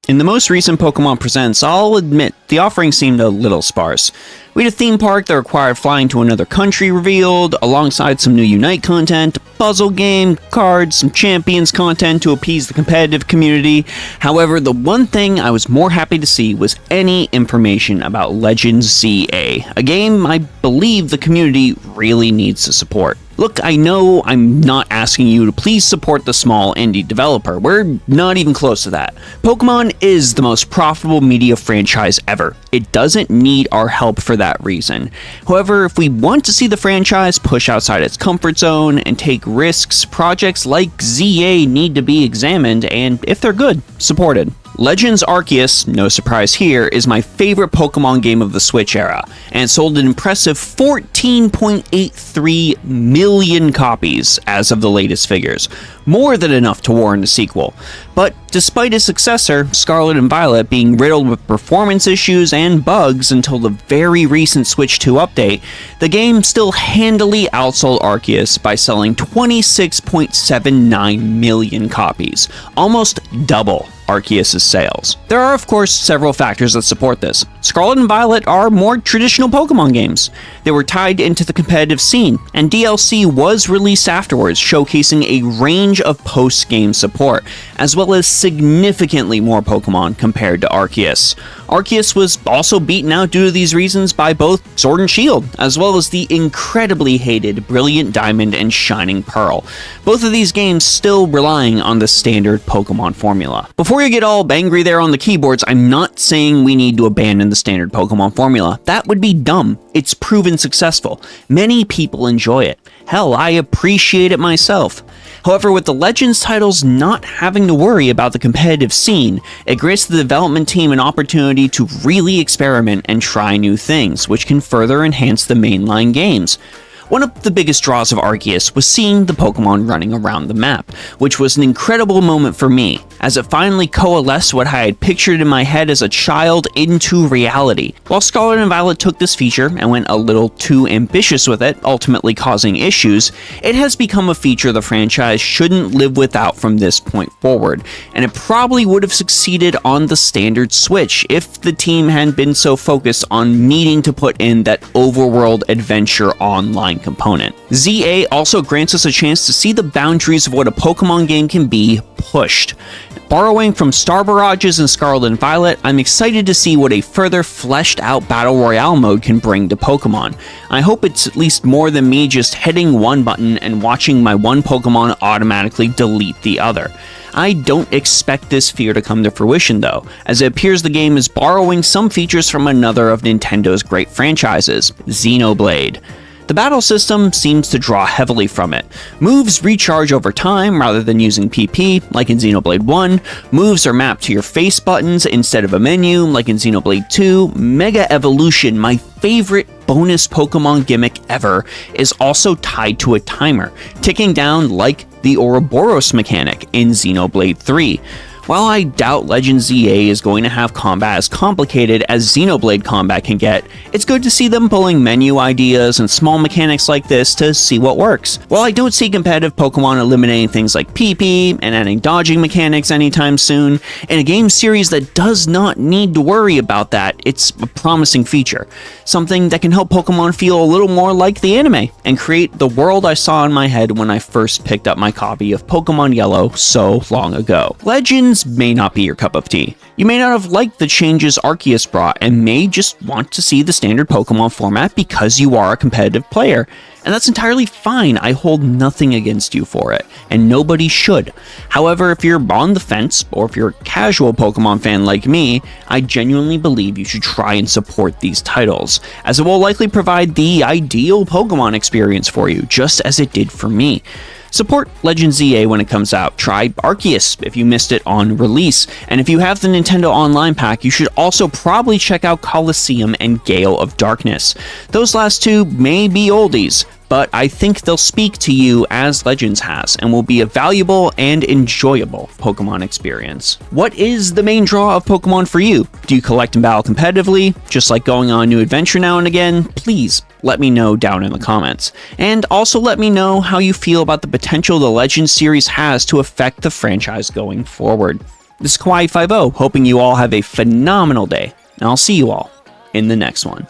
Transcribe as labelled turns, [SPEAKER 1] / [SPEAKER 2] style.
[SPEAKER 1] In the most recent Pokemon Presents, I'll admit the offering seemed a little sparse. We had a theme park that required flying to another country revealed, alongside some new Unite content, a puzzle game, cards, some champions content to appease the competitive community. However, the one thing I was more happy to see was any information about Legends ZA, a game I believe the community really needs to support. Look, I know I'm not asking you to please support the small indie developer. We're not even close to that. Pokemon is the most profitable media franchise ever. It doesn't need our help for that reason. However, if we want to see the franchise push outside its comfort zone and take risks, projects like ZA need to be examined and, if they're good, supported. Legends Arceus, no surprise here, is my favorite Pokemon game of the Switch era, and sold an impressive 14.83 million copies as of the latest figures, more than enough to warrant a sequel. But despite its successor, Scarlet and Violet, being riddled with performance issues and bugs until the very recent Switch 2 update, the game still handily outsold Arceus by selling 26.79 million copies, almost double Arceus' sales. There are of course several factors that support this. Scarlet and Violet are more traditional Pokemon games. They were tied into the competitive scene, and DLC was released afterwards, showcasing a range of post-game support, as well as significantly more Pokemon compared to Arceus. Arceus was also beaten out due to these reasons by both Sword and Shield, as well as the incredibly hated Brilliant Diamond and Shining Pearl, both of these games still relying on the standard Pokemon formula. Before you get all angry there on the keyboards, I'm not saying we need to abandon the standard Pokemon formula. That would be dumb. It's proven successful. Many people enjoy it. Hell, I appreciate it myself. However, with the Legends titles not having to worry about the competitive scene, it grants the development team an opportunity to really experiment and try new things, which can further enhance the mainline games. One of the biggest draws of Arceus was seeing the Pokemon running around the map, which was an incredible moment for me, as it finally coalesced what I had pictured in my head as a child into reality. While Scarlet and Violet took this feature and went a little too ambitious with it, ultimately causing issues, it has become a feature the franchise shouldn't live without from this point forward, and it probably would have succeeded on the standard Switch if the team hadn't been so focused on needing to put in that overworld adventure online component. ZA also grants us a chance to see the boundaries of what a Pokemon game can be pushed. Borrowing from Star Barrages and Scarlet and Violet, I'm excited to see what a further fleshed out Battle Royale mode can bring to Pokemon. I hope it's at least more than me just hitting one button and watching my one Pokemon automatically delete the other. I don't expect this fear to come to fruition though, as it appears the game is borrowing some features from another of Nintendo's great franchises, Xenoblade. The battle system seems to draw heavily from it. Moves recharge over time rather than using PP, like in Xenoblade 1. Moves are mapped to your face buttons instead of a menu, like in Xenoblade 2. Mega Evolution, my favorite bonus Pokemon gimmick ever, is also tied to a timer, ticking down like the Ouroboros mechanic in Xenoblade 3. While I doubt Legends ZA is going to have combat as complicated as Xenoblade combat can get, it's good to see them pulling menu ideas and small mechanics like this to see what works. While I don't see competitive Pokemon eliminating things like PP and adding dodging mechanics anytime soon, in a game series that does not need to worry about that, it's a promising feature. Something that can help Pokemon feel a little more like the anime, and create the world I saw in my head when I first picked up my copy of Pokemon Yellow so long ago. Legends may not be your cup of tea. You may not have liked the changes Arceus brought and may just want to see the standard Pokemon format because you are a competitive player. And that's entirely fine. I hold nothing against you for it, and nobody should. However, if you're on the fence, or if you're a casual Pokemon fan like me, I genuinely believe you should try and support these titles, as it will likely provide the ideal Pokemon experience for you, just as it did for me. Support Legends ZA when it comes out. Try Arceus if you missed it on release. And if you have the Nintendo Online Pack, you should also probably check out Colosseum and Gale of Darkness. Those last two may be oldies, but I think they'll speak to you as Legends has, and will be a valuable and enjoyable Pokemon experience. What is the main draw of Pokemon for you? Do you collect and battle competitively, just like going on a new adventure now and again? Please let me know down in the comments. And also let me know how you feel about the potential the Legends series has to affect the franchise going forward. This is Kawaii 50, hoping you all have a phenomenal day, and I'll see you all in the next one.